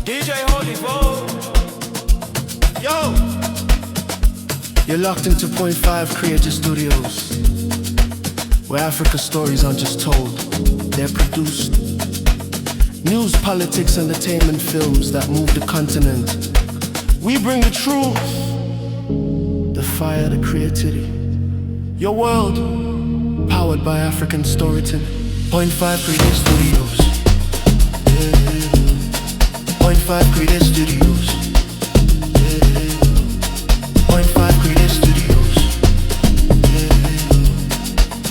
DJ Holy Foe. Yo. You're locked into Point 5 Creative Studios, where Africa's stories aren't just told, they're produced. News, politics, entertainment, films that move the continent. We bring the truth, the fire, the creativity. Your world, powered by African storytelling. Point 5 Creative Studios. Point 5 Creative Studios. Point 5 Creative Studios.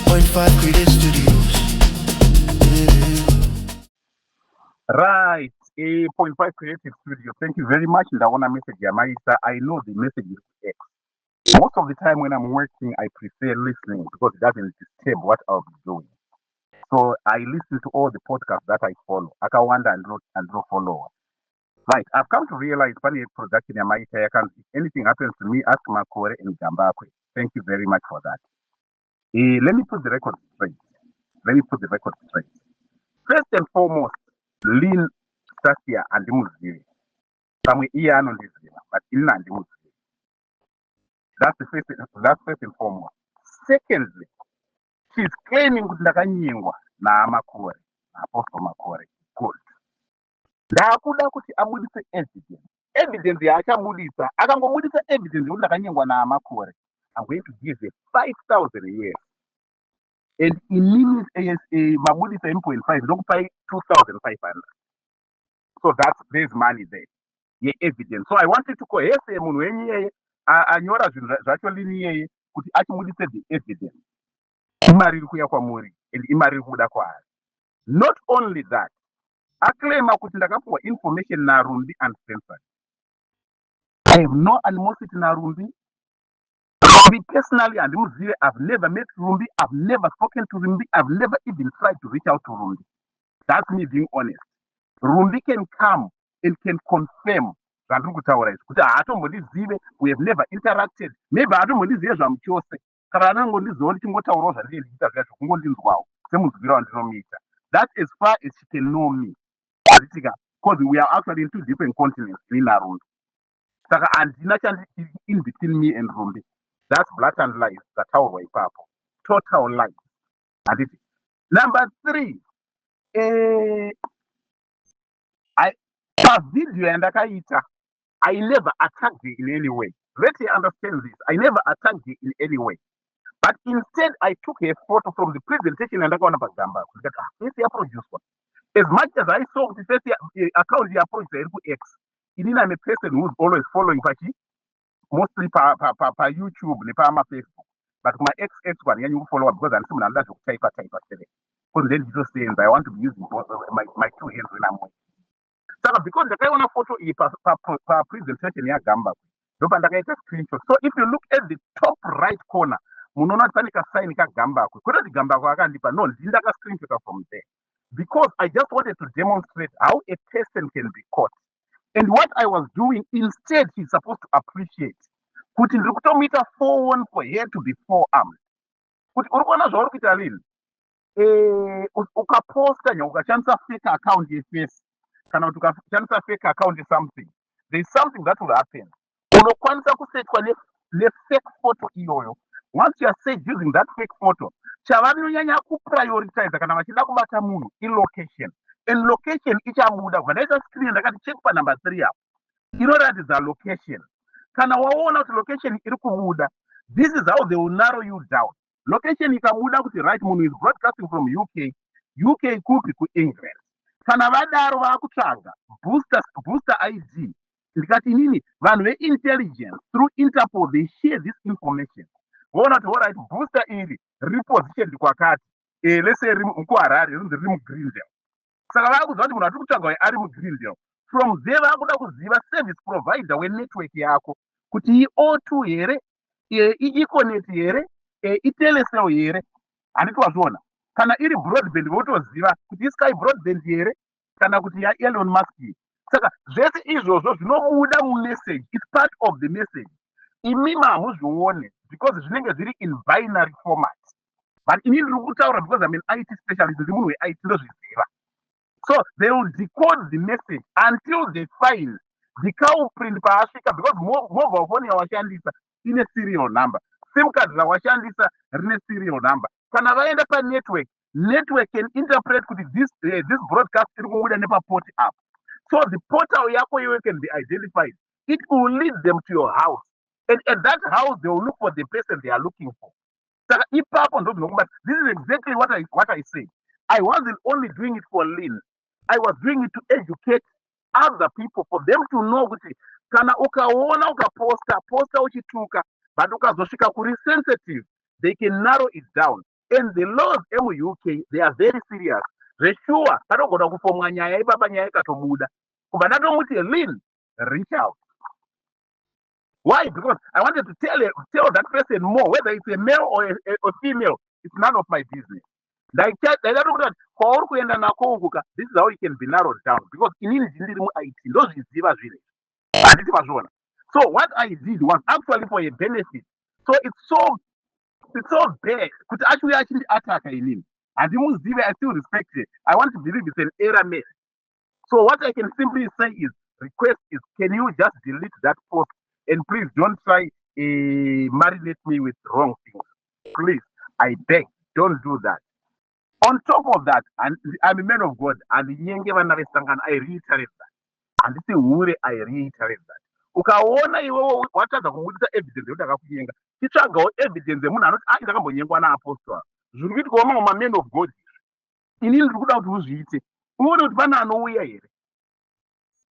Point 5 Creative Studios. Right, a Point 5 Creative Studio. Thank you very much. I want to message Yamaisa. I know the message is X. Most of the time when I'm working, I prefer listening because it doesn't disturb what I'll be doing. So I listen to all the podcasts that I follow. Akawanda and Ro follow. Right, I've come to realize funny production Yamaisa. If anything happens to me, ask Makore and Gambakwe. Thank you very much for that. Let me put the record straight. First and foremost, Lynn Stasia and Muzi. Somewhere here on this but in and Muzi. That's first and foremost. Secondly, she's claiming Nakanyingwa na Makore, Apostle Makore. Good. Ndakuda kuti amudise evidence. Evidence yaachamudisa. Akangomudisa evidence kuti Nakanyingwa na Makore. I'm going to give her 5,000 a year. And in minutes ASA, Mamudi 7.5, don't pay 2,500. So there's money there. Yeah, evidence. So I wanted to call SM when Anyora actually near could actually say the evidence. Imari kuya kwa muri and imari huda kwa. Not only that, I claim I could for information na Rumbi and Spencer. I have no animosity na Rumbi. Me personally and Muzi, I've never met Rumbi, I've never spoken to Rumbi, I've never even tried to reach out to Rumbi. That's me being honest. Rumbi can come and can confirm that we have never interacted. Maybe I don't want this I'm chose. That's as far as she can know me. Because we are actually in two different continents in Arund. And in between me and Rumbi. That's blatant lies. That's how we purple. Total lies. And it is. Number 3. Video and I never attacked you in any way. Let me understand this. I never attacked you in any way. But instead, I took a photo from the presentation and I got a Gamba. As much as I saw the first account, the approach X, I'm a person who's always following Pachi. Mostly per YouTube, per Facebook. But my ex one, you follow up because I'm someone that will type. Because then you just say, I want to be using my two hands when I'm working. So because the guy want a photo per presentation here, Gamba. So if you look at the top right corner, Munona Tanika sign Gamba. Could the Gamba no Zindaka screenshot from there. Because I just wanted to demonstrate how a person can be caught. And what I was doing, instead, he's supposed to appreciate. Putting Rukutomita 4-1 for here to be forearmed. Put Urwana Zorkitalin. Ukaposta ukachansa fake account face. Kana ukachansa fake account something. There's something that will happen. Unokwanza kusetwa le fake photo iyoyo. Once you are said using that fake photo, chavani nyanya ku prioritize kana machida kubata munhu in location. And location ichamuda vanaweza screen ndakati check pa number 3 up. You know that is a location. Kana waona kuti location iri kumuda. This is how they will narrow you down. Location ikamuda kuti right munhu is broadcasting from UK kupi ku England. Kana vadaro vakutsvaga booster ID. Ndikati nini vanhu ve intelligence through Interpol they share this information. Vona kuti alright booster iri repositioned kwakati. Let's say mukuharare riri mu Greendale. Saka vakuziva kuti munhu atiri kutsvaga ari mu Greendale. From there vakuda kuziva service provider wenetwork yako kuti i-O2 here, i-Econet here, i-Telecel here. Handiti wazviona. Kana iri broadband votoziva kuti isky broadband here kana kuti Elon Musk. Saka zvese izvozvo zvinobuda mumessage. It's part of the message. Imimi hamuzvione because zvinenge zviri in binary format. But inini ndiri kutaura because I'm an IT specialist, ndi munhu we-IT ndozviziva. So they will decode the message until they find the culprit paasvika, because mobile phone yawashandisa ine serial number, sim card rawashandisa rine serial number. Kana vaenda panetwork, network can interpret kuti this broadcast iri kubuda nepaport app. So the portal yako iwe can be identified. It will lead them to your house. And at that house, they will look for the person they are looking for. Saka ipapo ndo ndinokumbati. This is exactly what I said. I wasn't only doing it for Lynn. I was doing it to educate other people, for them to know kuti kana ukaona ukaposta uchituka, but ukazosvika kuri sensitive, they can narrow it down. And the laws in UK, they are very serious. Resure, patogona kufomwa nyaya ipapa nyaya ikatobuda. Kuba ndatomutse Lynn, reach out. Why? Because I wanted to tell that person more, whether it's a male or a female, it's none of my business. This is how it can be narrowed down, because in IT, those is so what I did was actually for a benefit. So it's so bad. Could actually attack in, and I still respect it. I want to believe it's an error message. So what I can simply say is, request is, can you just delete that post, and please don't try marinate me with wrong things. Please, I beg, don't do that. On top of that, and I'm a man of God, and I reiterate that. And this is I reiterate that. Ukaona iwewe watadza kumudisa evidence yekuti akakuyenga, chitsvagawo evidence yemunhu anoti ndakambonyengwa naapostora. Zviri kuitwa mamwe men of God. Inini ndiri kuda kuti uzviite. Uone kuti pane anouya here.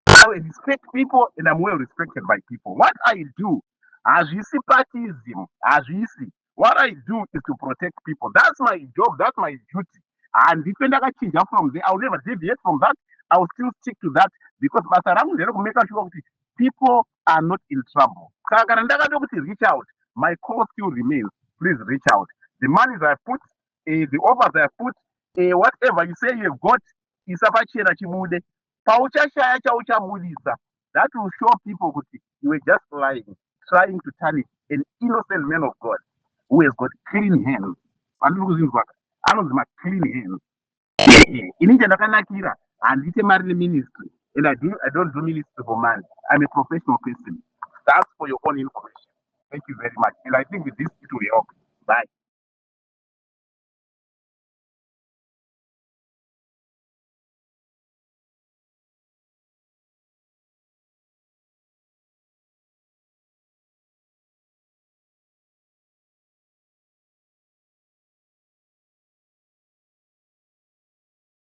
I respect people and I'm well respected by people. What I do, hazvisi partyism, hazvisi. What I do is to protect people. That's my job, that's my duty. And if ndakachinja from there, I'll never deviate from that. I will still stick to that, because basa rangu ndere kumeka sure kuti people are not in trouble. Saka kana ndakati kuti reach out, my call still remains. Please reach out. The monies I put, the offers I put, whatever you say you've got, isapachena chimude. Pauchashaya chauchabudisa. That will show people kuti you were just lying, trying to tarnish an innocent man of God who has got clean hands. Anozima clean hands. Inini ndakanakira, handite mari ministry, and I don't do ministry for money. I'm a professional person. That's for your own information. Thank you very much. And I think with this it will help. Bye.